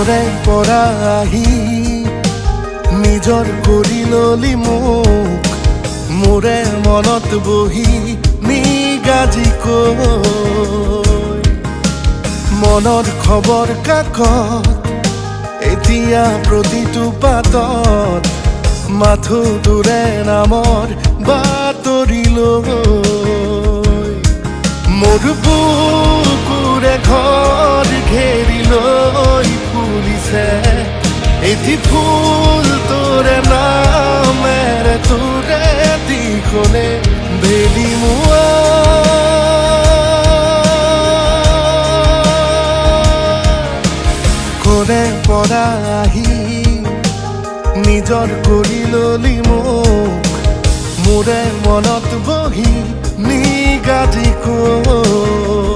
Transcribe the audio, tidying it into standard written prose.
কৰে পৰা আহি নিজৰ কৰি ললি মোক মোৰে মনত বহি নিগাজি কৈ মনৰ খবৰ কাকত এতিয়া প্ৰতিটো পাতত মাথো তোৰে নামৰ বাতৰি লৈ মোৰ বুকুৰে ঘৰ ঘেৰি লৈ ফুলিছে এটি ফুল তোৰে নামেৰে তোৰে দিশলে বেলি মুৱা কৰে পৰা আহি নিজৰ কৰি ললি মোক মোৰে মনত বহি নিগাজি কৈ